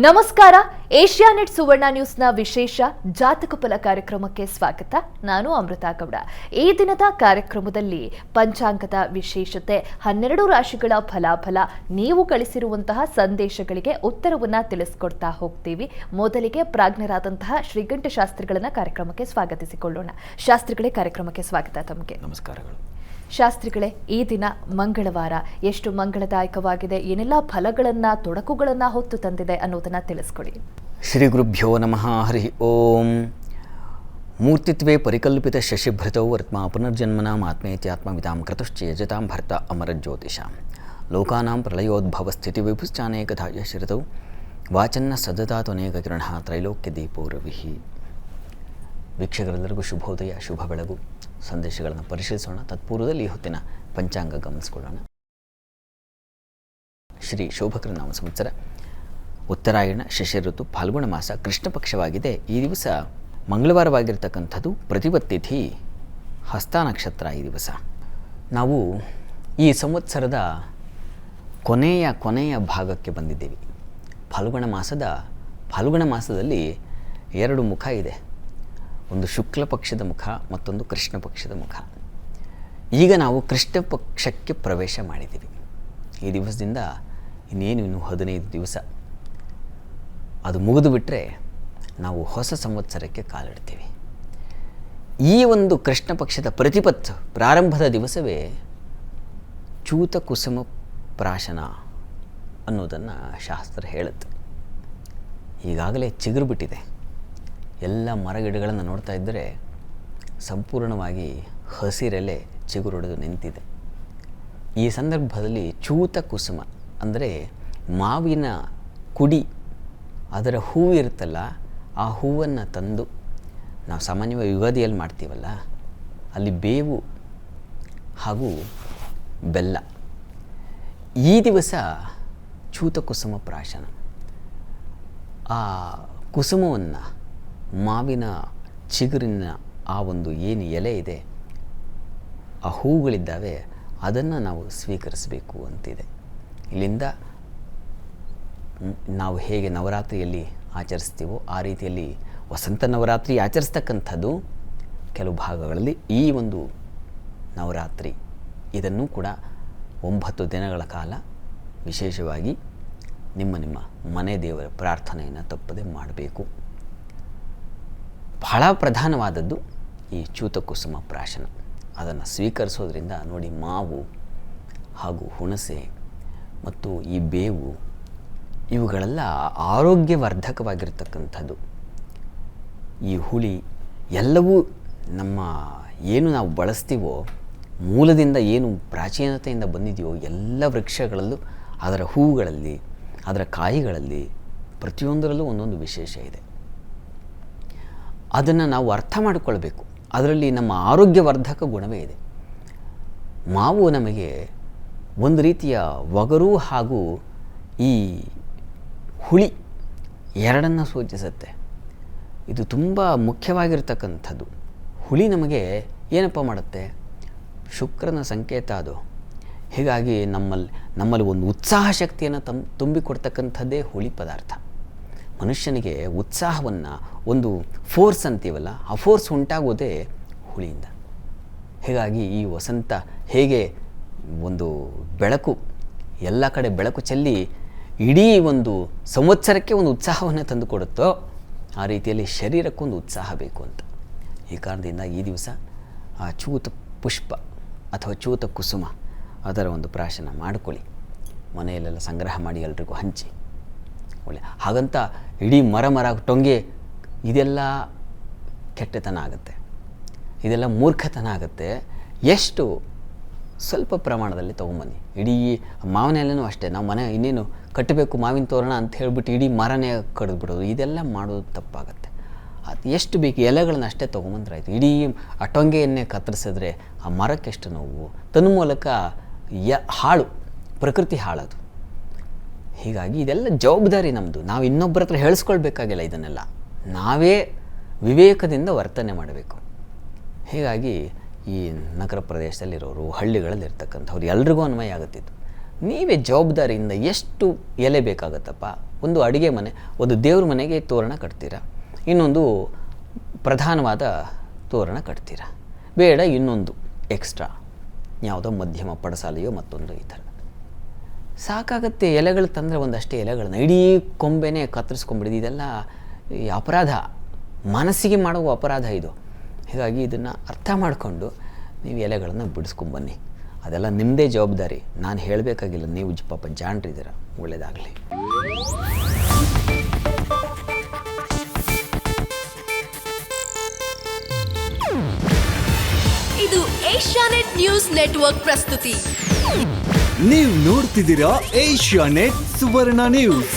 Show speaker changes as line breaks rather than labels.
ನಮಸ್ಕಾರ. ಏಷ್ಯಾನೆಟ್ ಸುವರ್ಣ ನ್ಯೂಸ್ನ ವಿಶೇಷ ಜಾತಕ ಫಲ ಕಾರ್ಯಕ್ರಮಕ್ಕೆ ಸ್ವಾಗತ. ನಾನು ಅಮೃತಾ ಗೌಡ. ಈ ದಿನದ ಕಾರ್ಯಕ್ರಮದಲ್ಲಿ ಪಂಚಾಂಗದ ವಿಶೇಷತೆ, 12 ರಾಶಿಗಳ ಫಲಾಫಲ, ನೀವು ಕಳಿಸಿರುವಂತಹ ಸಂದೇಶಗಳಿಗೆ ಉತ್ತರವನ್ನ ತಿಳಿಸ್ಕೊಡ್ತಾ ಹೋಗ್ತೀವಿ. ಮೊದಲಿಗೆ ಪ್ರಾಜ್ಞರಾದಂತಹ ಶ್ರೀಗಂಠ ಶಾಸ್ತ್ರಿಗಳನ್ನ ಕಾರ್ಯಕ್ರಮಕ್ಕೆ ಸ್ವಾಗತಿಸಿಕೊಳ್ಳೋಣ. ಶಾಸ್ತ್ರಿಗಳೇ, ಕಾರ್ಯಕ್ರಮಕ್ಕೆ ಸ್ವಾಗತ ತಮಗೆ.
ನಮಸ್ಕಾರಗಳು.
ಶಾಸ್ತ್ರಿಗಳೇ, ಈ ದಿನ ಮಂಗಳವಾರ ಎಷ್ಟು ಮಂಗಳದಾಯಕವಾಗಿದೆ, ಏನೆಲ್ಲ ಫಲಗಳನ್ನು ತೊಡಕುಗಳನ್ನು ಹೊತ್ತು ತಂದಿದೆ ಅನ್ನೋದನ್ನು ತಿಳಿಸ್ಕೊಡಿ.
ಶ್ರೀ ಗುರುಭ್ಯೋ ನಮಃ. ಹರಿ ಓಂ. ಮೂರ್ತಿತ್ವೇ ಪರಿಕಲ್ಪಿತ ಶಶಿಭೃತೌ ವರ್ತ್ಮಾ ಪುನರ್ಜನ್ಮನಾಂ ಆತ್ಮೇತ್ಯಾತ್ಮವಿದಾಂ ಕೃತಶ್ಚೇಜತಾಂ ಭರ್ತ ಅಮರಜ್ಯೋತಿಷಾಂ ಲೋಕಾನಾಂ ಪ್ರಳಯೋದ್ಭವ ಸ್ಥಿತಿ ವಿಭುಶ್ಚಾನೇಕಧಾಯ ಶಿರತೌ ವಾಚನ್ನ ಸದತಾತ್ವನೇಕ ಕಿರಣ ತ್ರೈಲೋಕ್ಯ ದೀಪೋ ರವಿಹಿ. ವೀಕ್ಷಕರೆಲ್ಲರಿಗೂ ಶುಭೋದಯ, ಶುಭ ಬೆಳಗು. ಸಂದೇಶಗಳನ್ನು ಪರಿಶೀಲಿಸೋಣ. ತತ್ಪೂರ್ವದಲ್ಲಿ ಈ ಹೊತ್ತಿನ ಪಂಚಾಂಗ ಗಮನಿಸಿಕೊಳ್ಳೋಣ. ಶ್ರೀ ಶೋಭಕೃ ನಾಮ ಸಂವತ್ಸರ, ಉತ್ತರಾಯಣ, ಶಿಶಿರ ಋತು, ಫಾಲ್ಗುಣ ಮಾಸ, ಕೃಷ್ಣ ಪಕ್ಷವಾಗಿದೆ. ಈ ದಿವಸ ಮಂಗಳವಾರವಾಗಿರ್ತಕ್ಕಂಥದ್ದು. ಪ್ರತಿಪತ್ತಿಥಿ ಹಸ್ತ ನಕ್ಷತ್ರ. ಈ ದಿವಸ ನಾವು ಈ ಸಂವತ್ಸರದ ಕೊನೆಯ ಭಾಗಕ್ಕೆ ಬಂದಿದ್ದೇವೆ. ಫಾಲ್ಗುಣ ಮಾಸದಲ್ಲಿ 2 ಮುಖ ಇದೆ. ಒಂದು ಶುಕ್ಲ ಪಕ್ಷದ ಮುಖ, ಮತ್ತೊಂದು ಕೃಷ್ಣ ಪಕ್ಷದ ಮುಖ. ಈಗ ನಾವು ಕೃಷ್ಣ ಪಕ್ಷಕ್ಕೆ ಪ್ರವೇಶ ಮಾಡಿದ್ದೀವಿ. ಈ ದಿವಸದಿಂದ ಇನ್ನೇನು 15 ದಿವಸ ಅದು ಮುಗಿದು ಬಿಟ್ಟರೆ ನಾವು ಹೊಸ ಸಂವತ್ಸರಕ್ಕೆ ಕಾಲಿಡ್ತೀವಿ. ಈ ಒಂದು ಕೃಷ್ಣ ಪಕ್ಷದ ಪ್ರತಿಪತ್ತು ಪ್ರಾರಂಭದ ದಿವಸವೇ ಚೂತ ಕುಸುಮ ಪ್ರಾಶನ ಅನ್ನೋದನ್ನು ಶಾಸ್ತ್ರ ಹೇಳುತ್ತೆ. ಈಗಾಗಲೇ ಚಿಗುರು ಬಿಟ್ಟಿದೆ. ಎಲ್ಲ ಮರಗಿಡಗಳನ್ನು ನೋಡ್ತಾ ಇದ್ದರೆ ಸಂಪೂರ್ಣವಾಗಿ ಹಸಿರೆಲೆ ಚಿಗುರೊಡೆದು ನಿಂತಿದೆ. ಈ ಸಂದರ್ಭದಲ್ಲಿ ಚೂತ ಕುಸುಮ ಅಂದರೆ ಮಾವಿನ ಕುಡಿ, ಅದರ ಹೂವು ಇರುತ್ತಲ್ಲ, ಆ ಹೂವನ್ನು ತಂದು ನಾವು ಸಾಮಾನ್ಯವಾಗಿ ಯುಗಾದಿಯಲ್ಲಿ ಮಾಡ್ತೀವಲ್ಲ, ಅಲ್ಲಿ ಬೇವು ಹಾಗೂ ಬೆಲ್ಲ. ಈ ದಿವಸ ಚೂತ ಕುಸುಮ ಪ್ರಾಶನ. ಆ ಕುಸುಮವನ್ನು, ಮಾವಿನ ಚಿಗುರಿನ ಆ ಒಂದು ಏನು ಎಲೆ ಇದೆ, ಆ ಹೂವುಗಳಿದ್ದಾವೆ, ಅದನ್ನು ನಾವು ಸ್ವೀಕರಿಸಬೇಕು ಅಂತಿದೆ. ಇಲ್ಲಿಂದ ನಾವು ಹೇಗೆ ನವರಾತ್ರಿಯಲ್ಲಿ ಆಚರಿಸ್ತೀವೋ ಆ ರೀತಿಯಲ್ಲಿ ವಸಂತ ನವರಾತ್ರಿ ಆಚರಿಸ್ತಕ್ಕಂಥದ್ದು ಕೆಲವು ಭಾಗಗಳಲ್ಲಿ. ಈ ಒಂದು ನವರಾತ್ರಿ ಇದನ್ನು ಕೂಡ 9 ದಿನಗಳ ಕಾಲ ವಿಶೇಷವಾಗಿ ನಿಮ್ಮ ಮನೆ ದೇವರ ಪ್ರಾರ್ಥನೆಯನ್ನು ತಪ್ಪದೆ ಮಾಡಬೇಕು. ಬಹಳ ಪ್ರಧಾನವಾದದ್ದು ಈ ಚೂತಕುಸುಮ ಪ್ರಾಶನ. ಅದನ್ನು ಸ್ವೀಕರಿಸೋದ್ರಿಂದ ನೋಡಿ, ಮಾವು ಹಾಗೂ ಹುಣಸೆ ಮತ್ತು ಈ ಬೇವು ಇವುಗಳೆಲ್ಲ ಆರೋಗ್ಯವರ್ಧಕವಾಗಿರ್ತಕ್ಕಂಥದ್ದು. ಈ ಹುಳಿ ಎಲ್ಲವೂ ನಮ್ಮ ಏನು ನಾವು ಬಳಸ್ತೀವೋ, ಮೂಲದಿಂದ ಏನು ಪ್ರಾಚೀನತೆಯಿಂದ ಬಂದಿದೆಯೋ ಎಲ್ಲ ವೃಕ್ಷಗಳಲ್ಲೂ, ಅದರ ಹೂವುಗಳಲ್ಲಿ, ಅದರ ಕಾಯಿಗಳಲ್ಲಿ, ಪ್ರತಿಯೊಂದರಲ್ಲೂ ಒಂದೊಂದು ವಿಶೇಷ ಇದೆ. ಅದನ್ನು ನಾವು ಅರ್ಥ ಮಾಡಿಕೊಳ್ಬೇಕು. ಅದರಲ್ಲಿ ನಮ್ಮ ಆರೋಗ್ಯವರ್ಧಕ ಗುಣವೇ ಇದೆ. ಮಾವು ನಮಗೆ ಒಂದು ರೀತಿಯ ಒಗರು ಹಾಗೂ ಈ ಹುಳಿ ಎರಡನ್ನು ಸೂಚಿಸುತ್ತೆ. ಇದು ತುಂಬ ಮುಖ್ಯವಾಗಿರ್ತಕ್ಕಂಥದ್ದು. ಹುಳಿ ನಮಗೆ ಏನಪ್ಪ ಮಾಡುತ್ತೆ? ಶುಕ್ರನ ಸಂಕೇತ ಅದು. ಹೀಗಾಗಿ ನಮ್ಮಲ್ಲಿ ಒಂದು ಉತ್ಸಾಹ ಶಕ್ತಿಯನ್ನು ತುಂಬಿಕೊಡ್ತಕ್ಕಂಥದ್ದೇ ಹುಳಿ ಪದಾರ್ಥ. ಮನುಷ್ಯನಿಗೆ ಉತ್ಸಾಹವನ್ನು, ಒಂದು ಫೋರ್ಸ್ ಅಂತೀವಲ್ಲ, ಆ ಫೋರ್ಸ್ ಉಂಟಾಗೋದೇ ಹುಳಿಯಿಂದ. ಹೀಗಾಗಿ ಈ ವಸಂತ ಹೇಗೆ ಒಂದು ಬೆಳಕು, ಎಲ್ಲ ಕಡೆ ಬೆಳಕು ಚೆಲ್ಲಿ ಇಡೀ ಒಂದು ಸಂವತ್ಸರಕ್ಕೆ ಒಂದು ಉತ್ಸಾಹವನ್ನು ತಂದುಕೊಡುತ್ತೋ, ಆ ರೀತಿಯಲ್ಲಿ ಶರೀರಕ್ಕೊಂದು ಉತ್ಸಾಹ ಬೇಕು ಅಂತ. ಈ ಕಾರಣದಿಂದ ಈ ದಿವಸ ಆ ಚೂತ ಪುಷ್ಪ ಅಥವಾ ಚೂತ ಕುಸುಮ ಅದರ ಒಂದು ಪ್ರಾಶನ ಮಾಡಿಕೊಳ್ಳಿ. ಮನೆಯಲ್ಲೆಲ್ಲ ಸಂಗ್ರಹ ಮಾಡಿ ಎಲ್ರಿಗೂ ಹಂಚಿ. ಒಳ್ಳೆ ಹಾಗಂತ ಇಡೀ ಮರ ಟೊಂಗೆ ಇದೆಲ್ಲ ಕೆಟ್ಟತನ ಆಗುತ್ತೆ, ಇದೆಲ್ಲ ಮೂರ್ಖತನ ಆಗುತ್ತೆ. ಎಷ್ಟು ಸ್ವಲ್ಪ ಪ್ರಮಾಣದಲ್ಲಿ ತೊಗೊಂಬನ್ನಿ. ಇಡೀ ಮಾವಿನ ಎಲೆನೂ ಅಷ್ಟೇ, ನಾವು ಮನೆ ಇನ್ನೇನು ಕಟ್ಟಬೇಕು ಮಾವಿನ ತೋರಣ ಅಂತ ಹೇಳ್ಬಿಟ್ಟು ಇಡೀ ಮರನೇ ಕಡಿದ್ಬಿಡೋದು, ಇದೆಲ್ಲ ಮಾಡೋದು ತಪ್ಪಾಗುತ್ತೆ. ಅದು ಎಷ್ಟು ಬೇಕು ಎಲೆಗಳನ್ನ ಅಷ್ಟೇ ತೊಗೊಂಬಂದ್ರೆ ಆಯಿತು. ಇಡೀ ಆ ಟೊಂಗೆಯನ್ನೇ ಕತ್ತರಿಸಿದ್ರೆ ಆ ಮರಕ್ಕೆಷ್ಟು ನೋವು. ತನ್ಮೂಲಕ ಹಾಳು, ಪ್ರಕೃತಿ ಹಾಳದು. ಹೀಗಾಗಿ ಇದೆಲ್ಲ ಜವಾಬ್ದಾರಿ ನಮ್ಮದು. ನಾವು ಇನ್ನೊಬ್ಬರ ಹತ್ರ ಹೇಳಿಸ್ಕೊಳ್ಬೇಕಾಗಿಲ್ಲ. ಇದನ್ನೆಲ್ಲ ನಾವೇ ವಿವೇಕದಿಂದ ವರ್ತನೆ ಮಾಡಬೇಕು. ಹೀಗಾಗಿ ಈ ನಗರ ಪ್ರದೇಶದಲ್ಲಿರೋರು, ಹಳ್ಳಿಗಳಲ್ಲಿರ್ತಕ್ಕಂಥವ್ರು ಎಲ್ರಿಗೂ ಅನ್ವಯ ಆಗುತ್ತಿತ್ತು. ನೀವೇ ಜವಾಬ್ದಾರಿಯಿಂದ ಎಷ್ಟು ಎಲೆ ಬೇಕಾಗತ್ತಪ್ಪ. ಒಂದು ಅಡುಗೆ ಮನೆ, ಒಂದು ದೇವ್ರ ಮನೆಗೆ ತೋರಣ ಕಟ್ತೀರಾ, ಇನ್ನೊಂದು ಪ್ರಧಾನವಾದ ತೋರಣ ಕಟ್ತೀರಾ, ಬೇಡ ಇನ್ನೊಂದು ಎಕ್ಸ್ಟ್ರಾ ಯಾವುದೋ ಮಧ್ಯಮ ಪಡಸಾಲೆಯೋ ಮತ್ತೊಂದು ಈ ಥರ ಸಾಕಾಗತ್ತೆ. ಎಲೆಗಳು ತಂದರೆ ಒಂದಷ್ಟೇ ಎಲೆಗಳನ್ನ ಇಡೀ ಕೊಂಬೆನೇ ಕತ್ತರಿಸ್ಕೊಂಬಿಡಿದು, ಇದೆಲ್ಲ ಈ ಅಪರಾಧ, ಮನಸ್ಸಿಗೆ ಮಾಡುವ ಅಪರಾಧ ಇದು. ಹೀಗಾಗಿ ಇದನ್ನು ಅರ್ಥ ಮಾಡಿಕೊಂಡು ನೀವು ಎಲೆಗಳನ್ನು ಬಿಡಿಸ್ಕೊಂಬನ್ನಿ. ಅದೆಲ್ಲ ನಿಮ್ಮದೇ ಜವಾಬ್ದಾರಿ, ನಾನು ಹೇಳಬೇಕಾಗಿಲ್ಲ. ನೀವು ಪಾಪ ಜಾಣರಿದ್ದೀರ, ಒಳ್ಳೆಯದಾಗಲಿ.
ಇದು ಏಷ್ಯಾನೆಟ್ ನ್ಯೂಸ್ ನೆಟ್ವರ್ಕ್ ಪ್ರಸ್ತುತಿ.
ನೀವು ನೋಡ್ತಿದ್ದೀರಾ ಏಷ್ಯಾನೆಟ್ ಸುವರ್ಣ ನ್ಯೂಸ್.